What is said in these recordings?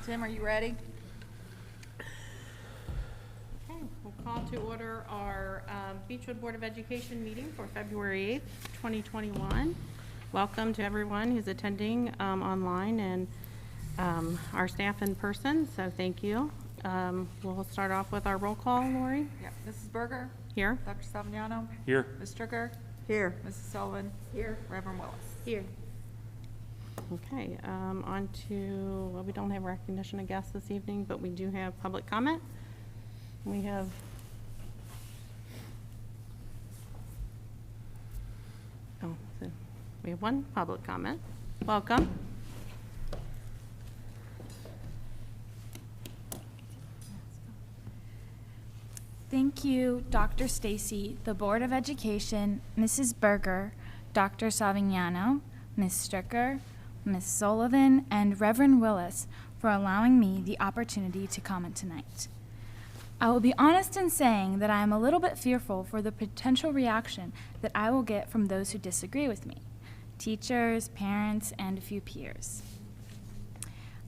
Tim, are you ready? Okay, we'll call to order our Beechwood Board of Education meeting for February 8th, 2021. Welcome to everyone who's attending online and our staff in person, so thank you. We'll start off with our roll call, Lori. Yep. Mrs. Berger? Here. Dr. Savignano? Here. Ms. Stricker? Here. Mrs. Sullivan? Here. Reverend Willis? Here. Okay, on to, well, we don't have recognition of guests this evening, but we do have public comment. We have we have one public comment. Welcome. Thank you, Dr. Stacy, the Board of Education, Mrs. Berger, Dr. Savignano, Ms. Stricker, Ms. Sullivan, and Reverend Willis for allowing me the opportunity to comment tonight. I will be honest in saying that I am a little bit fearful for the potential reaction that I will get from those who disagree with me, teachers, parents, and a few peers.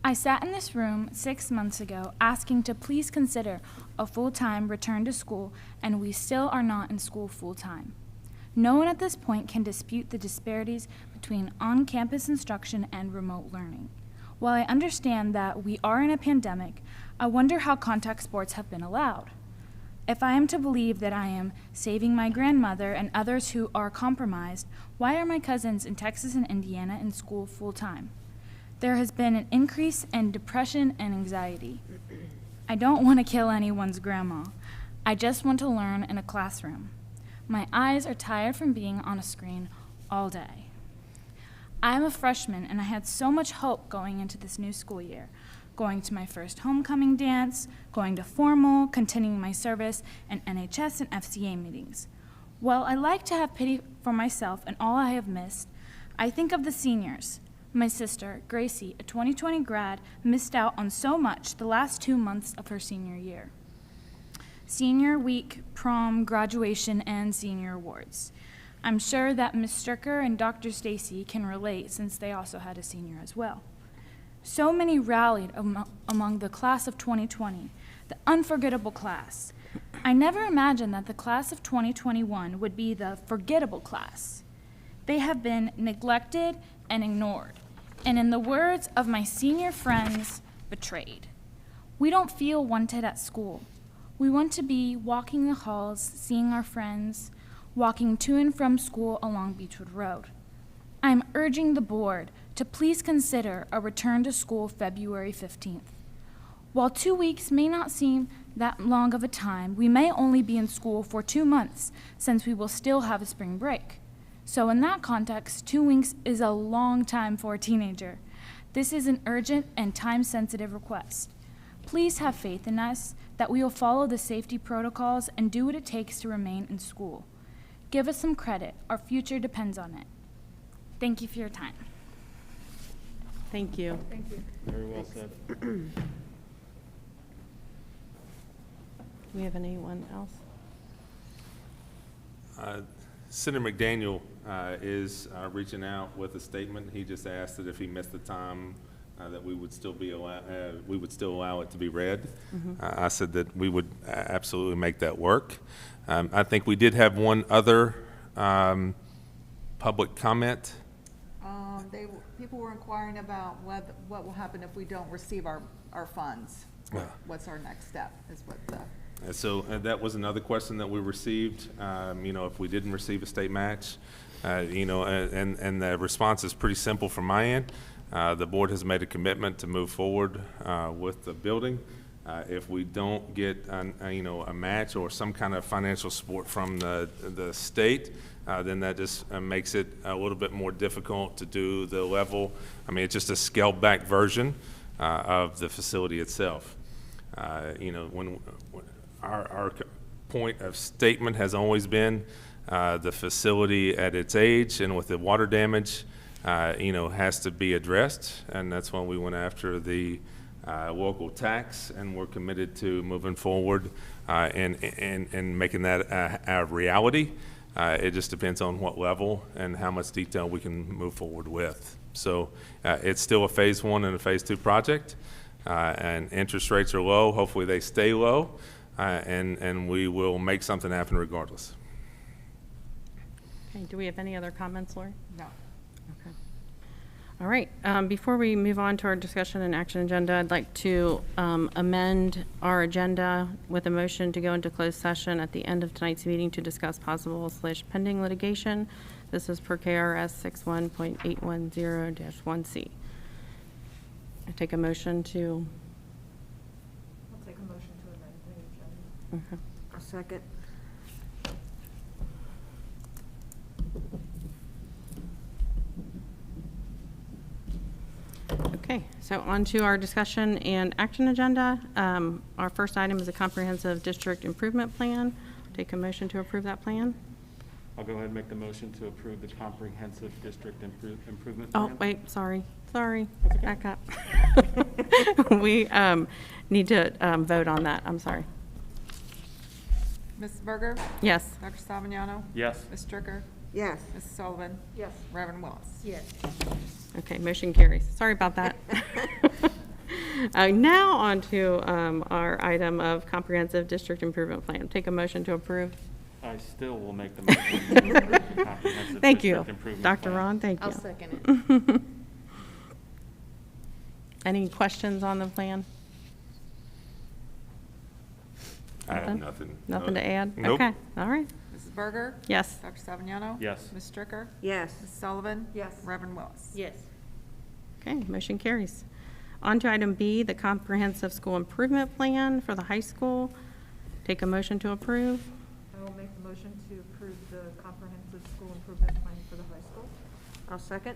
I sat in this room 6 months ago asking to please consider a full-time return to school, and we still are not in school full-time. No one at this point can dispute the disparities between on-campus instruction and remote learning. While I understand that we are in a pandemic, I wonder how contact sports have been allowed. If I am to believe that I am saving my grandmother and others who are compromised, why are my cousins in Texas and Indiana in school full-time? There has been an increase in depression and anxiety. I don't want to kill anyone's grandma. I just want to learn in a classroom. My eyes are tired from being on a screen all day. I'm a freshman and I had so much hope going into this new school year, going to my first homecoming dance, going to formal, continuing my service, and NHS and FCA meetings. While I like to have pity for myself and all I have missed, I think of the seniors. My sister, Gracie, a 2020 grad, missed out on so much the last 2 months of her senior year. Senior week, prom, graduation, and senior awards. I'm sure that Ms. Stricker and Dr. Stacy can relate since they also had a senior as well. So many rallied among the class of 2020, the unforgettable class. I never imagined that the class of 2021 would be the forgettable class. They have been neglected and ignored, and in the words of my senior friends, betrayed. We don't feel wanted at school. We want to be walking the halls, seeing our friends, walking to and from school along Beechwood Road. I'm urging the board to please consider a return to school February 15th. While 2 weeks may not seem that long of a time, we may only be in school for 2 months since we will still have a spring break. So in that context, 2 weeks is a long time for a teenager. This is an urgent and time-sensitive request. Please have faith in us that we will follow the safety protocols and do what it takes to remain in school. Give us some credit. Our future depends on it. Thank you for your time. Thank you. Thank you. Very well said. Do we have anyone else? Senator McDaniel is reaching out with a statement. He just asked that if he missed the time, that we would still allow it to be read. I said that we would absolutely make that work. I think we did have one other public comment. People were inquiring about what will happen if we don't receive our funds. What's our next step is what the... So that was another question that we received. If we didn't receive a state match, and the response is pretty simple from my end. The board has made a commitment to move forward with the building. If we don't get a match or some kind of financial support from the state, then that just makes it a little bit more difficult to do the level. I mean, it's just a scaled back version of the facility itself. When our point of statement has always been the facility at its age and with the water damage, has to be addressed, and that's when we went after the local tax, and we're committed to moving forward and making that a reality. It just depends on what level and how much detail we can move forward with. So it's still a phase 1 and a phase 2 project. and interest rates are low. Hopefully they stay low, and we will make something happen regardless. Okay, do we have any other comments, Lori? No. Okay. All right, before we move on to our discussion and action agenda, I'd like to amend our agenda with a motion to go into closed session at the end of tonight's meeting to discuss possible/pending litigation. This is per KRS 61.810-1C. I take a motion to, I'll take a motion to amend the agenda. okay. A second. Okay, so on to our discussion and action agenda. Our first item is a comprehensive district improvement plan. Take a motion to approve that plan. I'll go ahead and make the motion to approve the comprehensive district improvement Oh, plan. wait, sorry, back up. We need to vote on that, I'm sorry. Mrs. Berger? Yes, Dr. Savignano? Yes. Ms. Stricker? Yes. Mrs. Sullivan? Yes. Reverend Willis? Yes. okay, motion carries. Sorry about that. Now on to our item of comprehensive district improvement plan. Take a motion to approve. I still will make the motion to approve the comprehensive Thank you, district improvement Dr. plan. Ron, thank you. I'll second it. Any questions on the plan? I have Nothing? nothing. Nothing to add? Nope. Okay, all right, Mrs. Berger? yes. Dr. Savignano? Yes. Ms. Stricker? Yes. Ms. Sullivan? Yes. Reverend Willis? Yes. Okay, motion carries. On to item B, the comprehensive school improvement plan for the high school. Take a motion to approve. I will make the motion to approve the comprehensive school improvement plan for the high school. I'll second.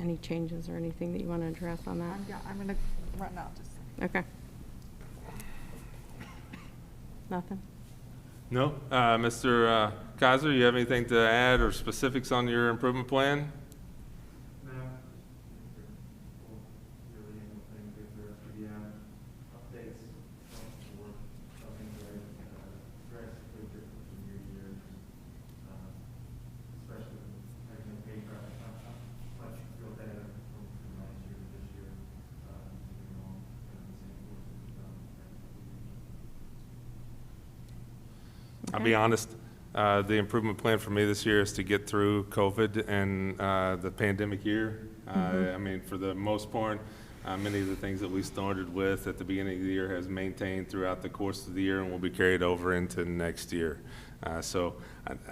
Any changes or anything that you want to address on that? I'm gonna run out just a second. Okay. Nothing? No? Mr. Kaiser, you have anything to add or specifics on your improvement plan? I'll be honest, the improvement plan for me this year is to get through COVID and the pandemic year. I mean, for the most part, many of the things that we started with at the beginning of the year has maintained throughout the course of the year and will be carried over into next year. So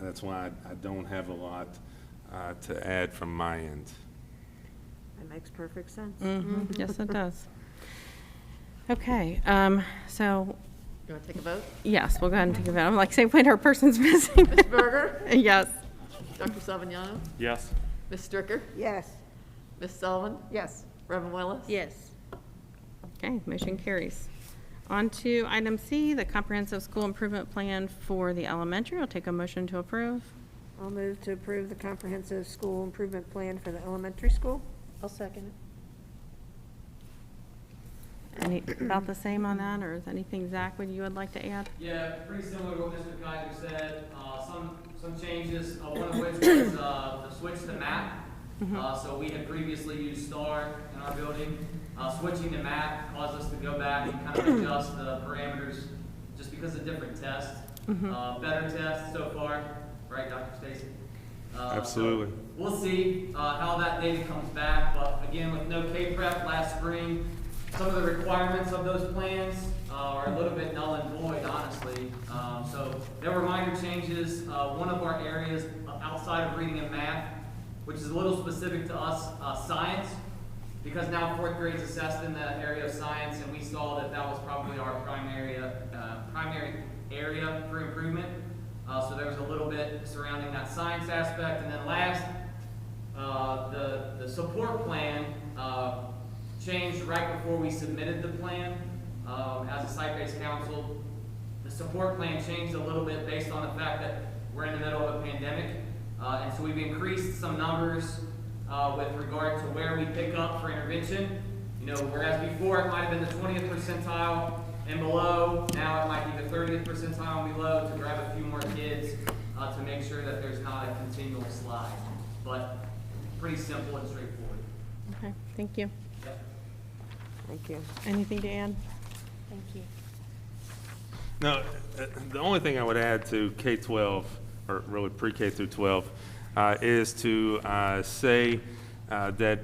that's why I don't have a lot to add from my end. That makes perfect sense. Yes, it does. Okay, so, You want to take a vote? yes, we'll go ahead and take a vote. I'm like, say, wait, our person's missing. Ms. Berger? Yes. Dr. Savignano? Yes. Ms. Stricker? Yes. Ms. Sullivan? Yes. Reverend Willis? Yes. Okay, motion carries. On to item C, the comprehensive school improvement plan for the elementary. I'll take a motion to approve. I'll move to approve the comprehensive school improvement plan for the elementary school. I'll second it. Any, about the same on that, or is anything, Zach, would you would like to add? Yeah, pretty similar to what Mr. Kaiser said. Some changes, one of which was the switch to map. So we had previously used STAR in our building. Switching to map caused us to go back and kind of adjust the parameters just because of different tests. Better tests so far, right, Dr. Stacy? Absolutely. So we'll see how that data comes back, but again, with no K-Prep last spring, some of the requirements of those plans are a little bit null and void, honestly. So there were minor changes. One of our areas outside of reading and math, which is a little specific to us, science, because now fourth grade's assessed in the area of science, and we saw that that was probably our primary area for improvement. So there was a little bit surrounding that science aspect. And then last, the support plan changed right before we submitted the plan. As a site-based council, the support plan changed a little bit based on the fact that we're in the middle of a pandemic. And so we've increased some numbers with regard to where we pick up for intervention. You know, whereas before it might have been the 20th percentile and below, now it might be the 30th percentile and below to grab a few more kids to make sure that there's not a continual slide. But pretty simple and straightforward. Okay, thank you. Yep. Thank you. Anything to add? Thank you. No, the only thing I would add to K-12, or really pre-K through 12, is to say that,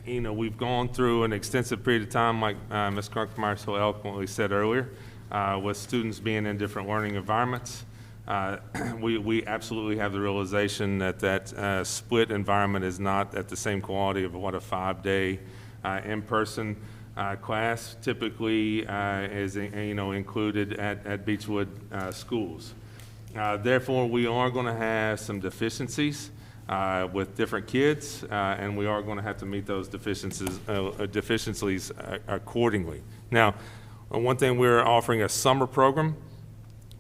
we've gone through an extensive period of time, like Ms. Klunkmeyer so eloquently said earlier, with students being in different learning environments. We absolutely have the realization that split environment is not at the same quality of what a 5-day in-person class typically is included at Beechwood schools. Therefore, we are going to have some deficiencies with different kids, and we are going to have to meet those deficiencies accordingly. Now, one thing, we're offering a summer program,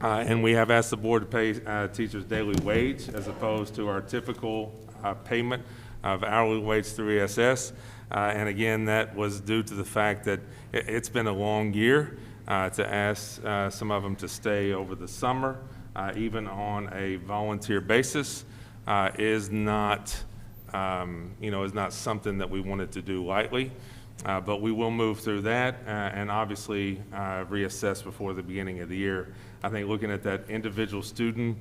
and we have asked the board to pay teachers daily wage as opposed to our typical payment of hourly wage through ESS. And again, that was due to the fact that it's been a long year. To ask some of them to stay over the summer, even on a volunteer basis, is not something that we wanted to do lightly. But we will move through that and obviously reassess before the beginning of the year. I think looking at that individual student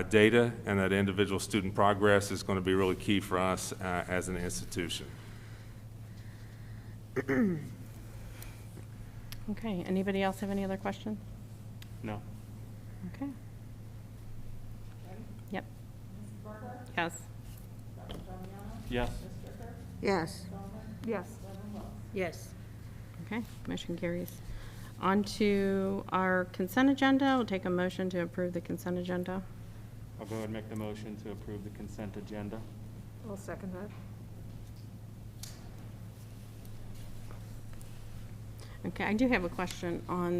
data and that individual student progress is going to be really key for us as an institution. Okay, anybody else have any other questions? No. Okay. Yep. Yes. Yes. Yes. Yes. Yes. Okay, motion carries. On to our consent agenda. We'll take a motion to approve the consent agenda. I'll go ahead and make the motion to approve the consent agenda. I'll second that. Okay, I do have a question on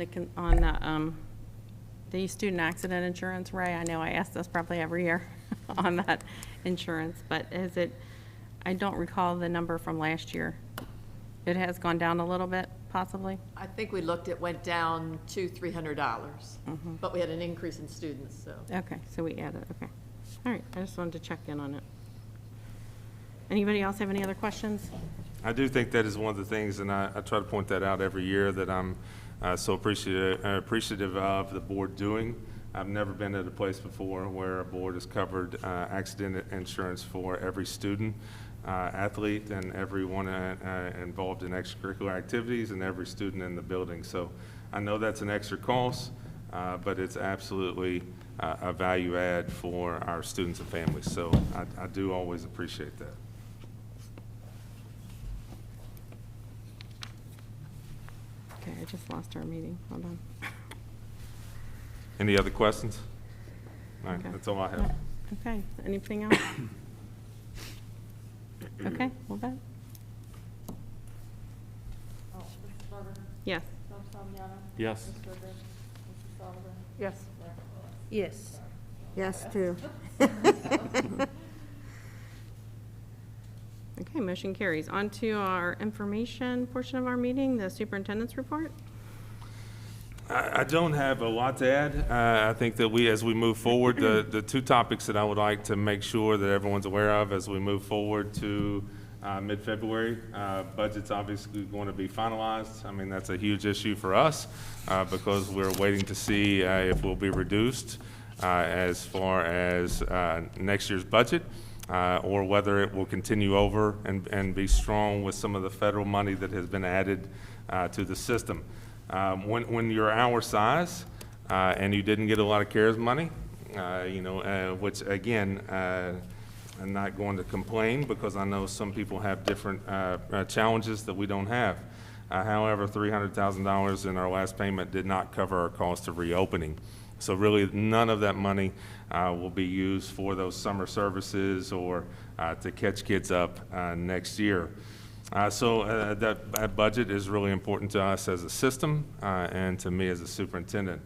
the student accident insurance. Ray, I know I ask this probably every year on that insurance, but I don't recall the number from last year. It has gone down a little bit, possibly? I think we looked, it went down to $300, but we had an increase in students, so. Okay, so we added, okay. All right, I just wanted to check in on it. Anybody else have any other questions? I do think that is one of the things, and I try to point that out every year, that I'm so appreciative of the board doing. I've never been at a place before where a board has covered accident insurance for every student, athlete, and everyone involved in extracurricular activities, and every student in the building. So I know that's an extra cost, but it's absolutely a value add for our students and families. So I do always appreciate that. Okay, I just lost our meeting. Hold on. Any other questions? All right, Okay. that's all I have. Okay, anything else? Okay, well then. Yes. Yes. Yes. Yes. Yes, too. Okay, motion carries. On to our information portion of our meeting, the superintendent's report. I don't have a lot to add. I think that as we move forward, the two topics that I would like to make sure that everyone's aware of as we move forward to mid-February, budget's obviously going to be finalized. I mean, that's a huge issue for us because we're waiting to see if we'll be reduced as far as next year's budget or whether it will continue over and be strong with some of the federal money that has been added to the system. When you're our size and you didn't get a lot of CARES money, which again, I'm not going to complain because I know some people have different challenges that we don't have. However, $300,000 in our last payment did not cover our cost of reopening. So really none of that money will be used for those summer services or to catch kids up next year. So that budget is really important to us as a system and to me as a superintendent.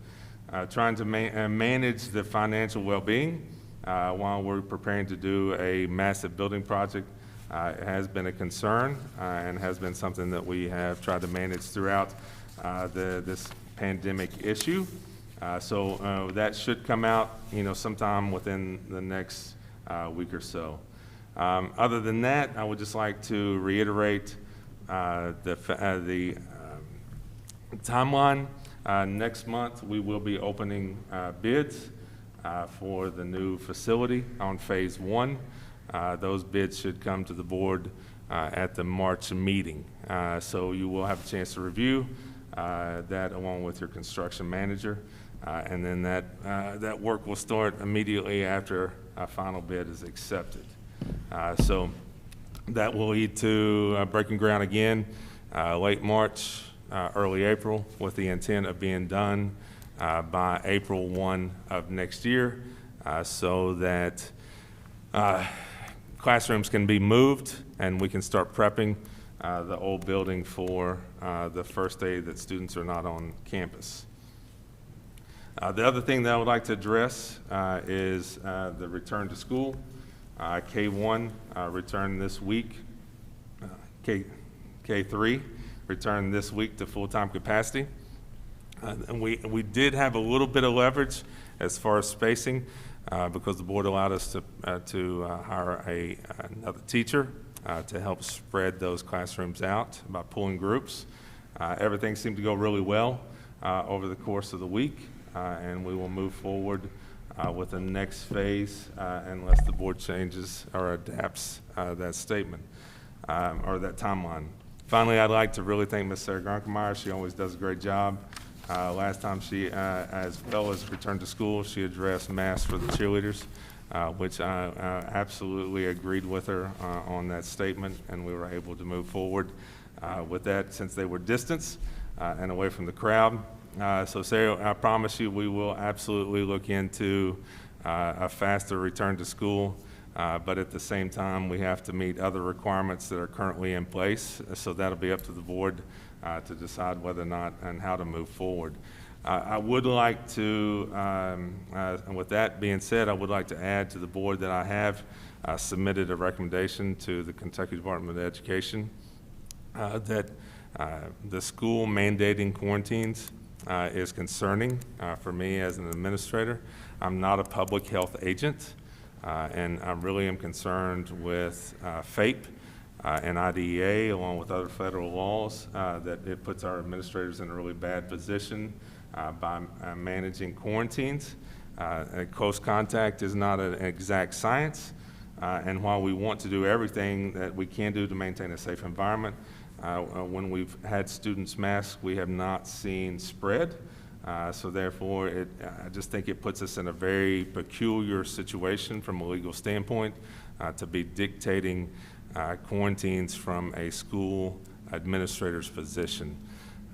Trying to manage the financial well-being while we're preparing to do a massive building project has been a concern and has been something that we have tried to manage throughout this pandemic issue. So that should come out, sometime within the next week or so. Other than that, I would just like to reiterate the Timeline, next month, we will be opening bids for the new facility on Phase 1. Those bids should come to the board at the March meeting. So you will have a chance to review that along with your construction manager. And then that work will start immediately after a final bid is accepted. So that will lead to breaking ground again late March, early April, with the intent of being done by April 1 of next year, so that classrooms can be moved and we can start prepping the old building for the first day that students are not on campus. The other thing that I would like to address is the return to school. K1 returned this week. K3 returned this week to full-time capacity. And we did have a little bit of leverage as far as spacing because the board allowed us to hire another teacher to help spread those classrooms out by pulling groups. Everything seemed to go really well over the course of the week, and we will move forward with the next phase unless the board changes or adapts that statement or that timeline. Finally, I'd like to really thank Ms. Sarah Grunkemeyer. She always does a great job. Last time she, as well as returned to school, she addressed masks for the cheerleaders, which I absolutely agreed with her on that statement, and we were able to move forward with that since they were distanced and away from the crowd. So Sarah, I promise you we will absolutely look into a faster return to school. But at the same time, we have to meet other requirements that are currently in place. So that'll be up to the board to decide whether or not and how to move forward. I would like to, and with that being said, I would like to add to the board that I have submitted a recommendation to the Kentucky Department of Education that the school mandating quarantines is concerning for me as an administrator. I'm not a public health agent. And I really am concerned with FAPE and IDEA, along with other federal laws, that it puts our administrators in a really bad position by managing quarantines. Close contact is not an exact science, and while we want to do everything that we can do to maintain a safe environment, when we've had students masked, we have not seen spread. So therefore, I just think it puts us in a very peculiar situation from a legal standpoint to be dictating quarantines from a school administrator's position.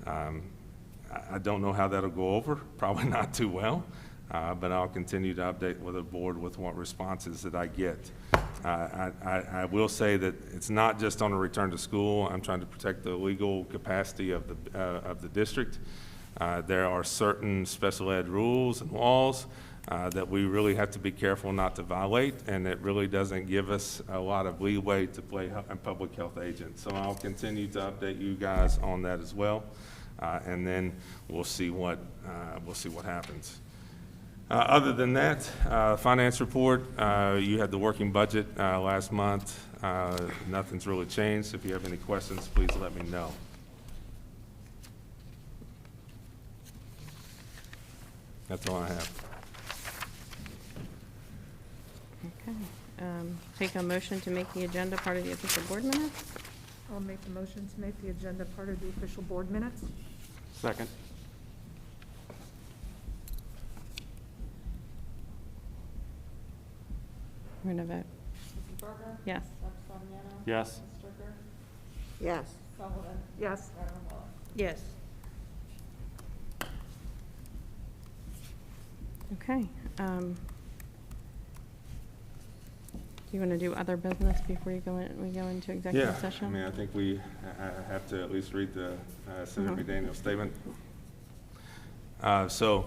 I don't know how that'll go over, probably not too well, but I'll continue to update with the board with what responses that I get. I will say that it's not just on a return to school. I'm trying to protect the legal capacity of the district. There are certain special ed rules and laws that we really have to be careful not to violate, and it really doesn't give us a lot of leeway to play a public health agent. So I'll continue to update you guys on that as well, and then we'll see what happens. Other than that, finance report, you had the working budget last month. Nothing's really changed. If you have any questions, please let me know. That's all I have. Okay. Take a motion to make the agenda part of the official board minutes. I'll make the motion to make the agenda part of the official board minutes. Second. We're going to vote. Mrs. Berger? Yes. Dr. Fabiano? Yes. Ms. Stricker? Yes. Sullivan? Yes. Reverend Willis? Yes. Okay. Do you want to do other business before we go into executive session? I mean, I think we have to at least read the Senator McDaniel statement. Senator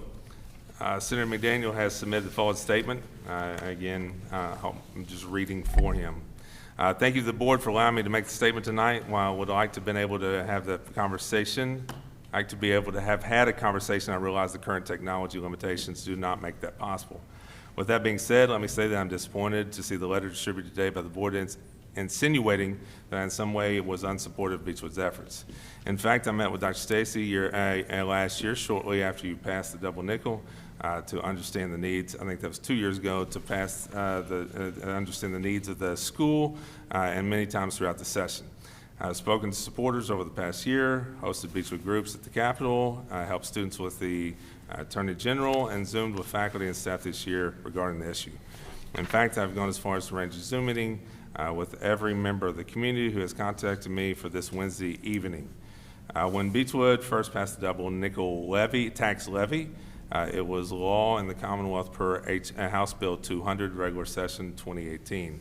McDaniel has submitted the following statement. Again, I'm just reading for him. Thank you to the board for allowing me to make the statement tonight. While I would like to have been able to have the conversation, I'd like to be able to have had a conversation, I realize the current technology limitations do not make that possible. With that being said, let me say that I'm disappointed to see the letter distributed today by the board insinuating that in some way it was unsupportive of Beechwood's efforts. In fact, I met with Dr. Stacy last year, shortly after you passed the double nickel, to understand the needs. I think that was 2 years ago, to pass understand the needs of the school, and many times throughout the session. I've spoken to supporters over the past year, hosted Beechwood groups at the Capitol, helped students with the Attorney General, and Zoomed with faculty and staff this year regarding the issue. In fact, I've gone as far as to arrange a Zoom meeting with every member of the community who has contacted me for this Wednesday evening. When Beechwood first passed the double nickel tax levy, it was law in the Commonwealth per House Bill 200, regular session 2018,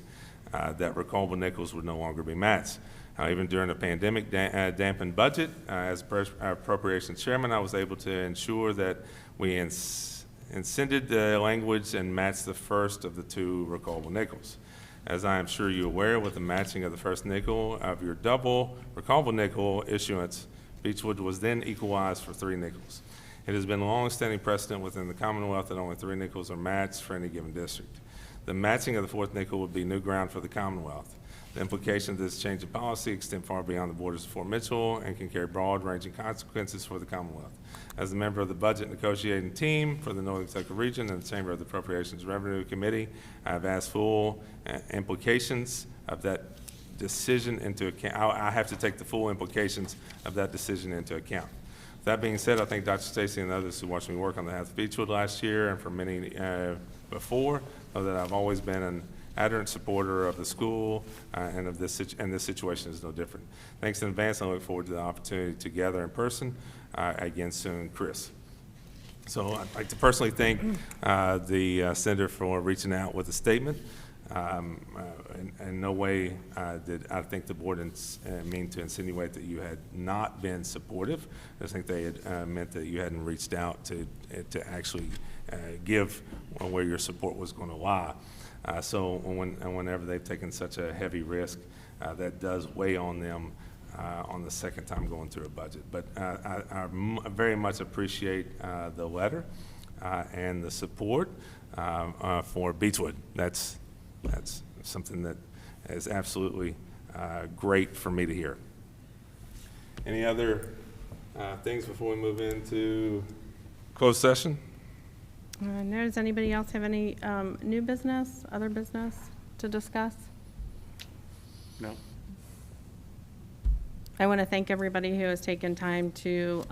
that recoverable nickels would no longer be matched. Even during a pandemic dampened budget, as appropriations chairman, I was able to ensure that we incented the language and matched the first of the 2 recoverable nickels. As I am sure you're aware, with the matching of the first nickel of your double recoverable nickel issuance, Beechwood was then equalized for 3 nickels. It has been a long-standing precedent within the Commonwealth that only 3 nickels are matched for any given district. The matching of the 4th nickel would be new ground for the Commonwealth. The implications of this change of policy extend far beyond the borders of Fort Mitchell and can carry broad-ranging consequences for the Commonwealth. As a member of the budget negotiating team for the Northern Kentucky region and the Chamber of the Appropriations Revenue Committee, I have asked full implications of that decision into account. I have to take the full implications of that decision into account. That being said, I think Dr. Stacy and others who watched me work on the Health of Beechwood last year and for many before know that I've always been an adherent supporter of the school, and this situation is no different. Thanks in advance. I look forward to the opportunity to gather in person again soon, Chris. So I'd like to personally thank the Senator for reaching out with a statement. In no way did I think the board mean to insinuate that you had not been supportive. I just think they had meant that you hadn't reached out to actually give where your support was going to lie. So whenever they've taken such a heavy risk, that does weigh on them on the second time going through a budget. But I very much appreciate the letter and the support for Beechwood. That's something that is absolutely great for me to hear. Any other things before we move into closed session? Does anybody else have any new business, other business to discuss? No? I want to thank everybody who has taken time to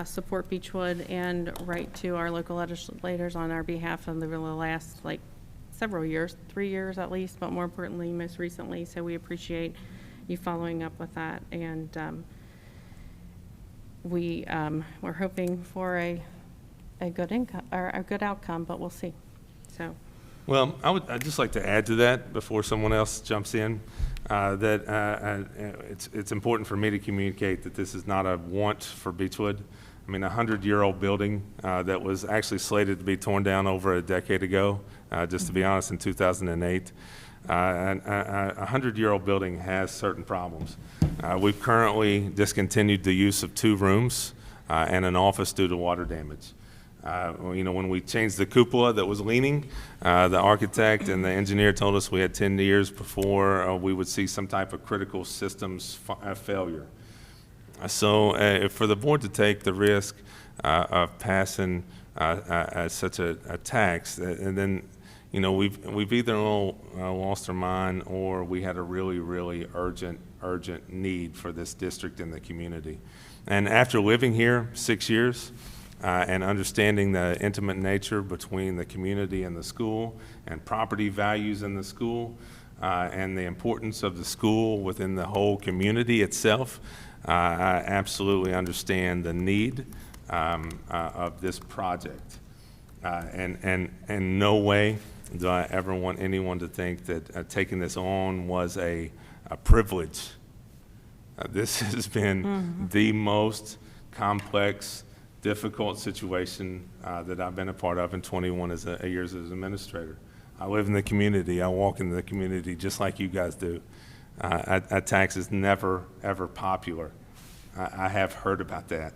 support Beechwood and write to our local legislators on our behalf in the last several years, 3 years at least, but more importantly, most recently. So we appreciate you following up with that, and we're hoping for a good income or a good outcome, but we'll see. So. Well, I'd just like to add to that before someone else jumps in, that it's important for me to communicate that this is not a want for Beechwood. I mean, a 100-year-old building that was actually slated to be torn down over a decade ago, just to be honest, in 2008. And a 100-year-old building has certain problems. We've currently discontinued the use of 2 rooms and an office due to water damage. When we changed the cupola that was leaning, the architect and the engineer told us we had 10 years before we would see some type of critical systems failure. So for the board to take the risk of passing such a tax, and then we've either lost our mind or we had a really, really urgent need for this district in the community. And after living here 6 years, and understanding the intimate nature between the community and the school and property values in the school and the importance of the school within the whole community itself, I absolutely understand the need of this project. And in no way do I ever want anyone to think that taking this on was a privilege. This has been the most complex, difficult situation that I've been a part of in 21 years as administrator. I live in the community. I walk in the community just like you guys do. A tax is never, ever popular. I have heard about that.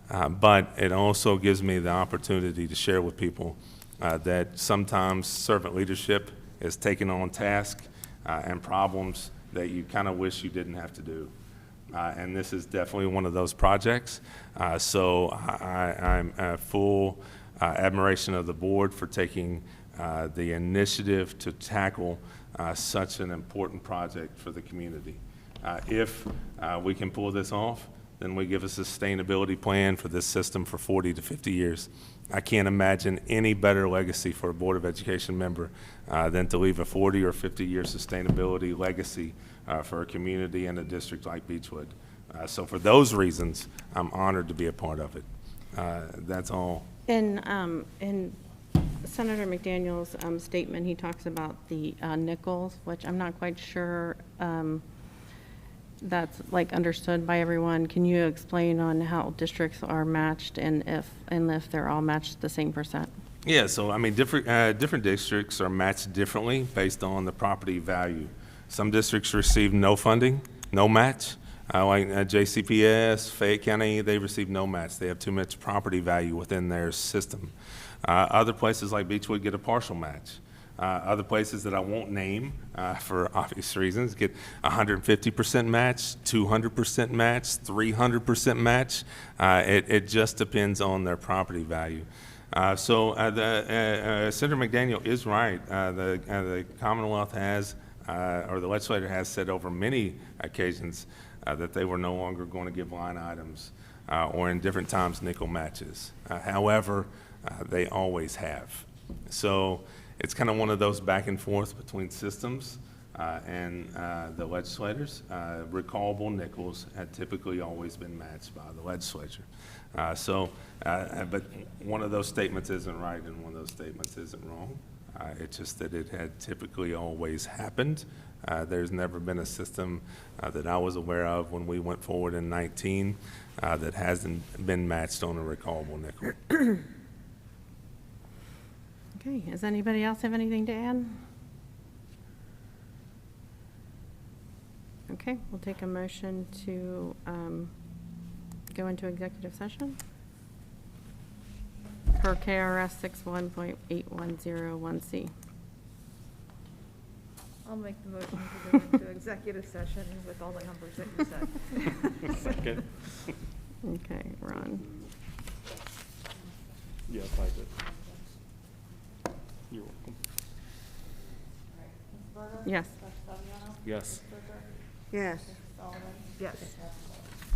But it also gives me the opportunity to share with people that sometimes servant leadership is taking on task and problems that you kind of wish you didn't have to do. And this is definitely one of those projects. So I'm full admiration of the board for taking the initiative to tackle such an important project for the community. If we can pull this off, then we give a sustainability plan for this system for 40 to 50 years. I can't imagine any better legacy for a Board of Education member than to leave a 40 or 50-year sustainability legacy for a community and a district like Beechwood. So for those reasons, I'm honored to be a part of it. That's all. In Senator McDaniel's statement, he talks about the nickels, which I'm not quite sure that's like understood by everyone. Can you explain on how districts are matched and if they're all matched the same percent? Yeah, so I mean, different districts are matched differently based on the property value. Some districts receive no funding, no match. Like JCPS, Fayette County, they receive no match. They have too much property value within their system. Other places like Beechwood get a partial match. Other places that I won't name for obvious reasons get 150% match, 200% match, 300% match. It just depends on their property value. Senator McDaniel is right. The Commonwealth has, or the legislature has said over many occasions that they were no longer going to give line items or in different times nickel matches. However, they always have. So it's kind of one of those back and forth between systems and the legislators. Recallable nickels had typically always been matched by the legislature. But one of those statements isn't right and one of those statements isn't wrong. It's just that it had typically always happened. There's never been a system that I was aware of when we went forward in 19 that hasn't been matched on a recallable nickel. Okay, does anybody else have anything to add? Okay, we'll take a motion to go into executive session per KRS 61.8101C. I'll make the motion to go into executive session with all the numbers that you said. Second. Okay, Ron. Yes, I did. You're welcome. Yes. Yes. Yes. Yes.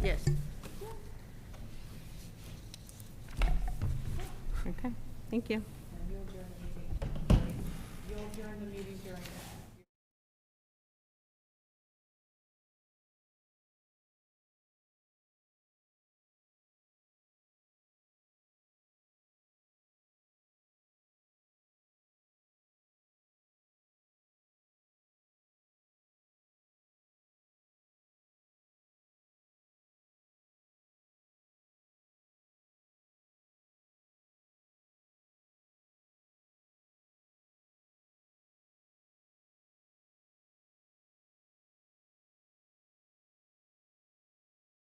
Yes. Okay, thank you. You'll adjourn the meeting during that.